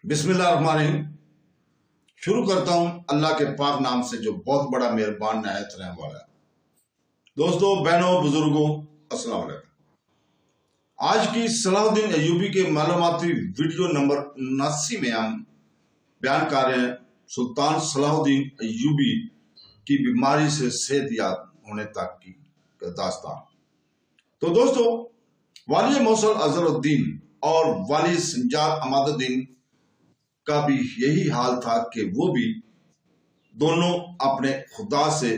بسم اللہ الرحمن الرحیم۔ شروع کرتا ہوں اللہ کے پاک نام سے جو بہت بڑا مہربان نہایت رحم والا ہے۔ دوستو، بہنوں، بزرگوں، السلام علیکم۔ آج کی صلاح الدین ایوبی کے معلوماتی ویڈیو نمبر 79 میں ہم بیان کر رہے ہیں سلطان صلاح الدین ایوبی کی بیماری سے صحت یاب ہونے تک کی داستان۔ تو دوستو، والی موصل اظہر الدین اور والی سنجار عماد الدین کا بھی یہی حال تھا کہ وہ بھی دونوں اپنے خدا سے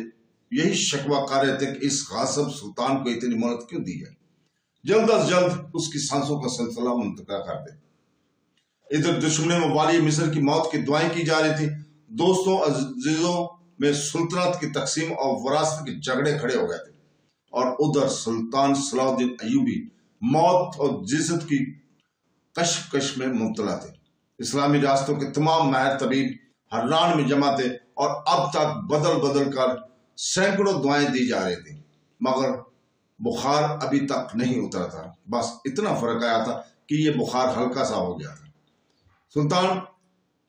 یہی شکوہ کر رہے تھے کہ اس غاصب سلطان کو اتنی مہلت کیوں دی ہے، جلد از جلد اس کی سانسوں کا سلسلہ منتقل کر دے۔ ادھر دشمنوں میں والی مصر کی موت کی دعائیں کی جا رہی تھی، دوستوں عزیزوں میں سلطنت کی تقسیم اور وراثت کے جھگڑے کھڑے ہو گئے تھے، اور ادھر سلطان صلاح الدین ایوبی موت اور جسد کی کشمکش میں مبتلا تھے۔ اسلامی ریاستوں کے تمام ماہر طبیب حران میں جمع تھے اور اب تک بدل بدل کر سینکڑوں دعائیں دی جا رہی تھیں، مگر بخار ابھی تک نہیں اترا تھا۔ بس اتنا فرق آیا تھا کہ یہ بخار ہلکا سا ہو گیا تھا۔ سلطان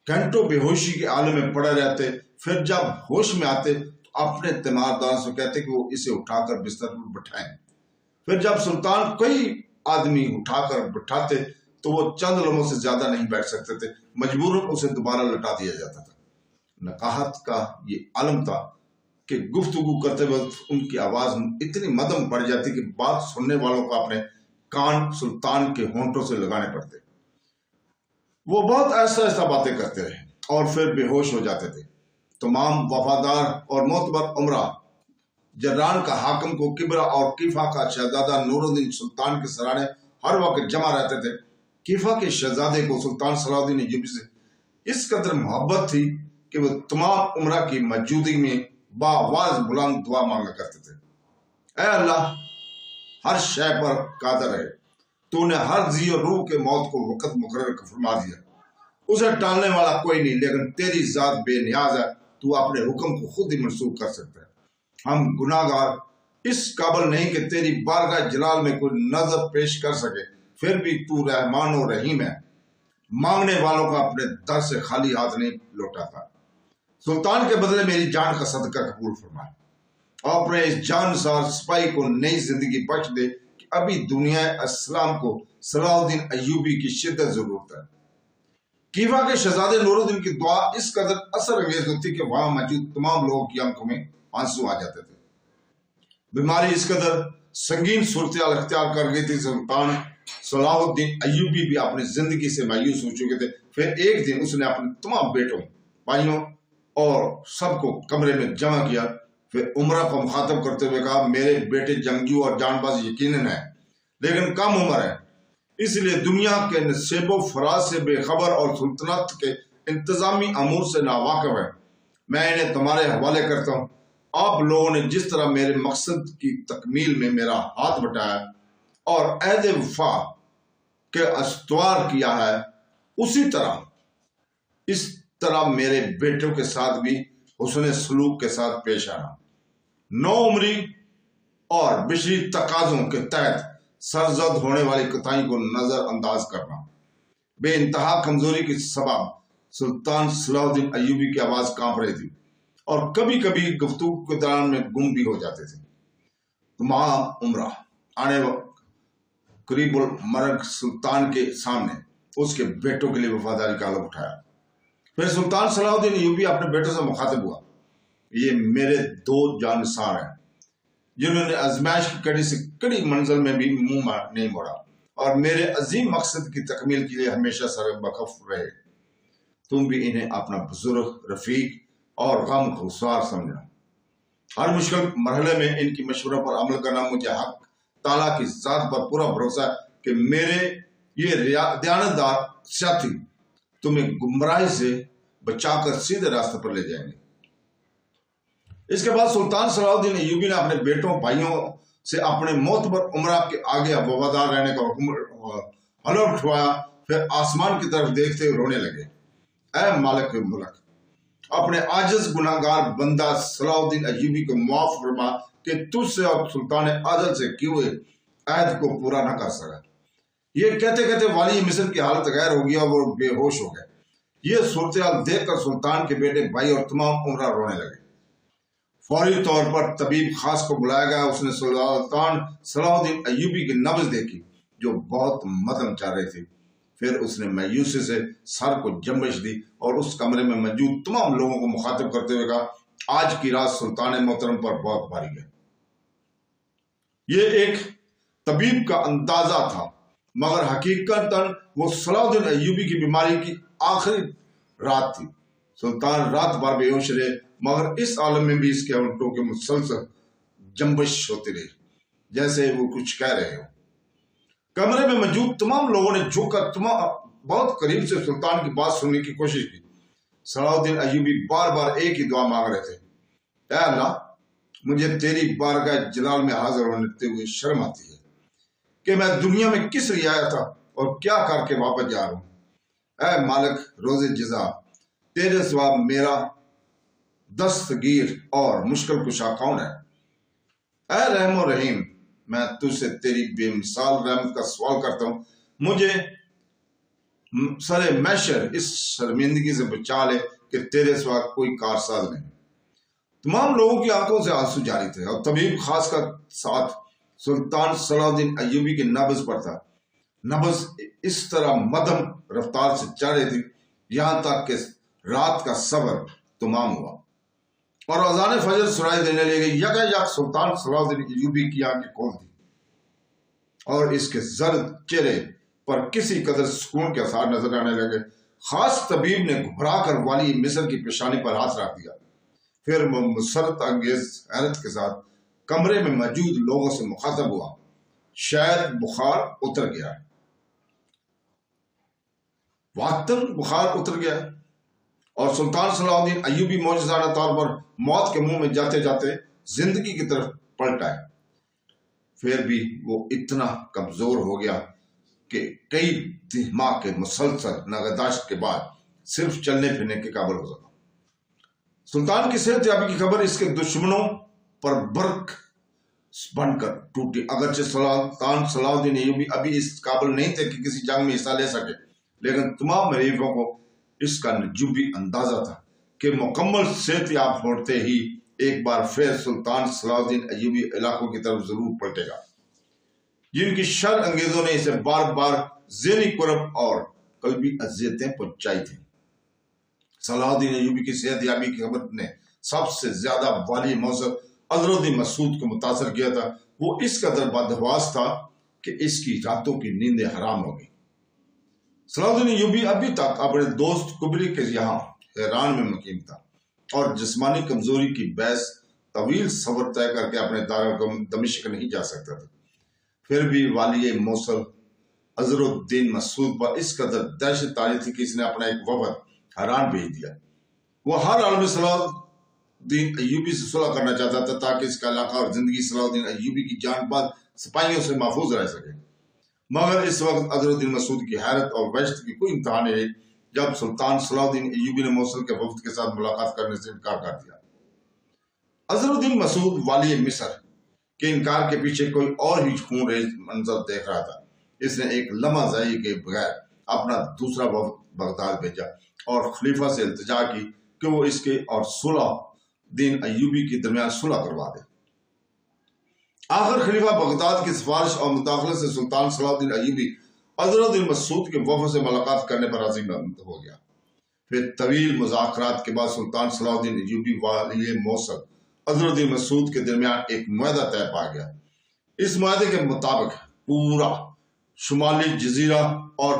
گھنٹوں بے ہوشی کے عالم میں پڑے رہتے، پھر جب ہوش میں آتے تو اپنے تیمارداروں سے کہتے کہ وہ اسے اٹھا کر بستر پر بٹھائیں۔ پھر جب سلطان کئی آدمی اٹھا کر بٹھاتے تو وہ چند لمحوں سے زیادہ نہیں بیٹھ سکتے تھے، مجبوراً اسے دوبارہ لٹا دیا جاتا تھا۔ نقاہت کا یہ عالم تھا کہ گفتگو کرتے وقت ان کی آواز اتنی مدھم پڑ جاتی کہ بات سننے والوں کو اپنے کان سلطان کے ہونٹوں سے لگانے پڑتے۔ وہ بہت ایسا ایسا باتیں کرتے رہے اور پھر بے ہوش ہو جاتے تھے۔ تمام وفادار اور معتبر عمرہ جران کا حاکم کو کبرا اور کیفا کا شہزادہ نور الدین سلطان کے سرانے ہر وقت جمع رہتے تھے۔ کیفا کے شہزادے کو سلطان صلاح الدین ایوبی سے اس قدر محبت تھی کہ وہ تمام عمرہ کی موجودگی میں بآواز بلند دعا مانگا کرتے تھے، اے اللہ، ہر شے پر قادر ہے، تو نے ہر ذی روح کے موت کو وقت مقرر فرما دیا، اسے ٹالنے والا کوئی نہیں، لیکن تیری ذات بے نیاز ہے، تو اپنے حکم کو خود ہی منسوخ کر سکتا ہے۔ ہم گناہ گار اس قابل نہیں کہ تیری بارگاہ جلال میں کوئی نظر پیش کر سکے، پھر بھی تو رحمان و رحیم ہے، مانگنے والوں کو اپنے در سے خالی ہاتھ نہیں لوٹاتا۔ سلطان کے بدلے میری جان کا صدقہ قبول فرمائے اور اپنے اس جان سار سپاہی کو نئی زندگی بخش دے کہ ابھی دنیا اسلام کو صلاح الدین ایوبی کی شدت ضرورت ہے۔ کیفا کے شہزادے نور الدین کی دعا اس قدر اثر انگیز ہوتی کہ وہاں موجود تمام لوگوں کی آنکھوں میں آنسو آ جاتے تھے۔ بیماری اس قدر سنگین صورتحال اختیار کر گئی تھی، سلطان صلاح الدین ایوبی بھی اپنی زندگی سے مایوس ہو چکے تھے۔ پھر ایک دن اس نے اپنے تمام بیٹوں، بھائیوں اور سب کو کمرے میں جمع کیا، پھر عمرہ کو مخاطب کرتے ہوئے کہا، میرے بیٹے جنگجو اور جان باز یقیناً ہیں، لیکن کم عمر ہیں، اس لیے دنیا کے نشیب و فراز سے بے خبر اور سلطنت کے انتظامی امور سے ناواقف ہیں۔ میں انہیں تمہارے حوالے کرتا ہوں۔ آپ لوگوں نے جس طرح میرے مقصد کی تکمیل میں میرا ہاتھ بٹایا اور عہد وفا کے استوار کیا ہے، اس طرح میرے بیٹوں کے ساتھ بھی حسن سلوک کے ساتھ پیش آنا، نو عمری اور بشری تقاضوں کے تحت سرزد ہونے والی کوتاہی کو نظر انداز کرنا۔ بے انتہا کمزوری کے سبب سلطان صلاح الدین ایوبی کی آواز کانپ رہی تھی اور کبھی کبھی گفتگو کے دوران میں گم بھی ہو جاتے تھے۔ تمام عمرہ آنے قریب المرگ سلطان کے سامنے اس کے بیٹوں کے لیے وفاداری کا علم اٹھایا۔ پھر سلطان صلاح الدین ایوبی اپنے بیٹوں سے مخاطب ہوا، یہ میرے دو جانثار ہیں جنہوں نے آزمائش کی کڑی سے کڑی منزل میں بھی منہ نہیں موڑا اور میرے عظیم مقصد کی تکمیل کے لیے ہمیشہ سر بخف رہے۔ تم بھی انہیں اپنا بزرگ، رفیق اور غم خوار سمجھنا۔ ہر مشکل مرحلے میں ان کی مشوروں پر عمل کرنا۔ مجھے حق تعالیٰ کی ذات پر پورا بھروسہ ہے کہ میرے یہ دیانتدار ساتھی تمہیں گمراہی سے بچا کر سیدھے راستے پر لے جائیں گے۔ اس کے بعد سلطان صلاح الدین ایوبی نے اپنے بیٹوں، بھائیوں سے اپنے معتبر عمرہ کے آگے وفادار رہنے کا حکم حلف اٹھوایا۔ پھر آسمان کی طرف دیکھتے ہوئے رونے لگے، اے مالک ملک، اپنے عاجز گناہ گار بندہ صلاح الدین ایوبی کو معاف فرما کہ تجھ سے اور سلطان عادل سے کیے ہوئے عہد کو پورا نہ کر سکا۔ یہ کہتے کہتے والی مصر کی حالت غیر ہو گیا اور وہ بے ہوش ہو گئے۔ یہ صورتحال دیکھ کر سلطان کے بیٹے بھائی اور تمام عمرہ رونے لگے۔ فوری طور پر طبیب خاص کو بلایا گیا۔ اس نے سلطان صلاح الدین ایوبی کی نبض دیکھی جو بہت مدھم چل رہی تھی۔ پھر اس نے مایوسی سے سر کو جنبش دی اور اس کمرے میں موجود تمام لوگوں کو مخاطب کرتے ہوئے کہا، آج کی رات سلطان محترم پر بہت بھاری ہے۔ یہ ایک طبیب کا اندازہ تھا، مگر حقیقتاً وہ صلاح الدین ایوبی کی بیماری کی آخری رات تھی۔ سلطان رات بھر بے ہوش رہے، مگر اس عالم میں بھی اس کے ہونٹوں کے مسلسل جنبش ہوتی رہی، جیسے وہ کچھ کہہ رہے ہو۔ کمرے میں موجود تمام لوگوں نے جھک کر بہت قریب سے سلطان کی بات سننے کی کوشش کی۔ صلاح الدین ایوبی بار بار ایک ہی دعا مانگ رہے تھے، اے اللہ، مجھے تیری بارگاہ جلال میں حاضر ہونے ہوئے شرم آتی ہے کہ میں دنیا میں کس لیے آیا تھا اور کیا کر کے واپس جا رہا ہوں۔ اے مالک روز جزا، تیرے سوا میرا دستگیر اور مشکل کشا کون ہے؟ اے رحم و رحیم، میں تجھ سے تیری بے مثال رحمت کا سوال کرتا ہوں، مجھے سر محشر اس شرمندگی سے بچا لے کہ تیرے سوا کوئی کارساز نہیں۔ تمام لوگوں کی آنکھوں سے آنسو جاری تھے اور طبیب خاص کا ساتھ سلطان صلاح الدین ایوبی کی نبض پر تھا۔ نبض اس طرح مدھم رفتار سے چل رہی تھی یہاں تک کہ رات کا صبر تمام ہوا اور اذان فجر سنائی دینے لگی۔ یکا سلطان صلاح الدین ایوبی کی آنکھیں کھول دی اور اس کے زرد چہرے پر کسی قدر سکون کے آثار نظر آنے لگے۔ خاص طبیب نے گھبرا کر والی مصر کی پیشانی پر ہاتھ رکھ دیا، پھر وہ مسرت انگیز حیرت کے ساتھ کمرے میں موجود لوگوں سے مخاطب ہوا، شاید بخار اتر گیا ہے۔ واقعتاً بخار اتر گیا ہے اور سلطان صلاح الدین ایوبی معجزانہ طور پر موت کے منہ میں جاتے جاتے زندگی کی طرف پلٹ آئے۔ پھر بھی وہ اتنا کمزور ہو گیا کہ کئی ماہ کے مسلسل نگہداشت کے بعد صرف چلنے پھرنے کے قابل ہو سکا۔ سلطان کی صحت یابی کی خبر اس کے دشمنوں پر برق بن کر ٹوٹی۔ اگرچہ سلطان صلاح الدین ایوبی ابھی اس قابل نہیں تھے کہ کسی جنگ میں حصہ لے سکے، لیکن تمام حریفوں کو اس کا نجومی اندازہ تھا کہ مکمل صحت یاب ہوتے ہی ایک بار پھر سلطان صلاح الدین ایوبی علاقوں کی طرف ضرور پلٹے گا، جن کی شر انگیزوں نے اسے بار بار ذہنی کرب اور قلبی اذیتیں پہنچائی تھیں۔ صلاح الدین ایوبی کی صحت یابی کی خبر نے سب سے زیادہ والی موثر حضرت الدین مسعود کو متاثر کیا تھا۔ وہ اس قدر بدحواس تھا کہ اس کی راتوں کی نیندیں حرام ہو گئی۔ صلاح الدین ایوبی ابھی تک اپنے دوست قبری کے یہاں ایران میں مقیم تھا اور جسمانی کمزوری کی باعث طویل سفر طے کر کے اپنے دارالحکومت دمشق نہیں جا سکتا تھا۔ پھر بھی والی موصل حضرت الدین مسعود پر اس قدر دہشت تاری تھی کہ اس نے اپنا ایک وفد حیران بھیج دیا۔ وہ ہر حال میں صلاح الدین ایوبی سے صلح کرنا چاہتا تھا تاکہ اس کا علاقہ اور زندگی صلاح الدین ایوبی کی جان بعد سپاہیوں سے محفوظ رہ سکے۔ مگر اس وقت حضرت الدین مسعود کی حیرت اور وحشت کی کوئی انتہا نہیں رہی جب سلطان صلاح الدین ایوبی نے موصل کے وفد کے ساتھ ملاقات کرنے سے انکار کر دیا۔ حضرت الدین مسعود والی مصر کے انکار کے پیچھے کوئی اور ہی خون ریز منظر دیکھ رہا تھا۔ اس نے ایک لمحہ ضائع کے بغیر اپنا دوسرا وفد بغداد بھیجا اور خلیفہ سے التجا کی کہ وہ اس کے اور صلاح الدین ایوبی کے درمیان صلح کروا دے۔ آخر خلیفہ بغداد کی سفارش اور مداخلت سے سلطان صلاح الدین ایوبی حضرت الدین مسعود کے وفد سے ملاقات کرنے پر راضی ہو گیا۔ پھر طویل مذاکرات کے بعد سلطان صلاح الدین ایوبی والی موصل حضرت الدین مسعود کے درمیان ایک معاہدہ طے پا گیا۔ اس معاہدے کے مطابق پورا شمالی جزیرہ اور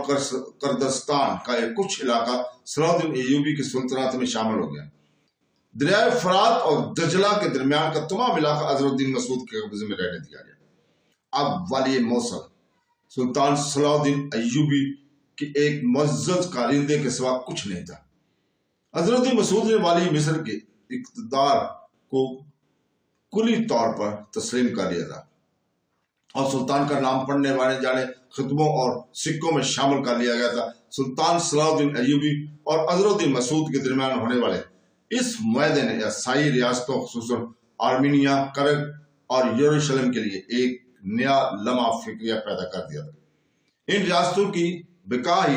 کردستان کا ایک کچھ علاقہ صلاح الدین ایوبی کی سلطنت میں شامل ہو گیا۔ دریائے فرات اور دجلہ کے درمیان کا تمام علاقہ حضرت الدین مسعود کے قبضے میں رہنے دیا گیا۔ اب والی موصل سلطان صلاح الدین ایوبی کی ایک معزز کارندے کے سوا کچھ نہیں تھا۔ حضرت الدین مسعود نے والی مصر کے اقتدار کو کلی طور پر تسلیم کر لیا تھا اور سلطان کا نام پڑھنے والے جانے خطبوں اور سکوں میں شامل کر لیا گیا تھا۔ سلطان صلاح الدین ایوبی اور حضرت الدین مسعود کے درمیان ہونے والے اس معاہدے نے عیسائی ریاستوں خصوصاً آرمینیا، کرگ اور یروشلم کے لیے ایک نیا لمحہ فکریہ پیدا کر دیا تھا۔ ان ریاستوں کی بقا ہی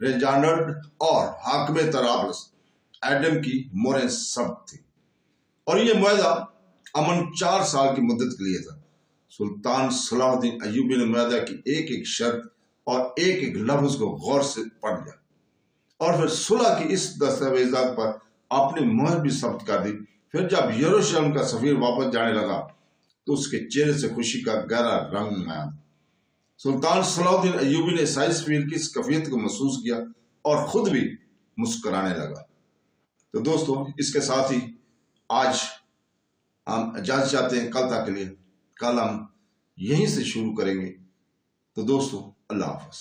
ریجانڈ اور حاکم طرابلس ایڈم کی موریں سب تھی، اور یہ معاہدہ امن 4 سال کی مدت کے لیے تھا۔ سلطان صلاح الدین ایوبی نے معاہدہ کی ایک ایک شرط اور ایک ایک لفظ کو غور سے پڑھ لیا، اور پھر صلح کی اس دستاویزات پر اپنی مہر بھی ثبت کر دی۔ پھر جب یروشلم کا سفیر واپس جانے لگا تو اس کے چہرے سے خوشی کا گہرا رنگ آیا۔ سلطان صلاح الدین ایوبی نے عیسائی سفیر کی اس کفیت کو محسوس کیا اور خود بھی مسکرانے لگا۔ تو دوستو، اس کے ساتھ ہی آج ہم اجازت چاہتے ہیں کل تک کے لیے۔ کل ہم یہیں سے شروع کریں گے۔ تو دوستو، اللہ حافظ۔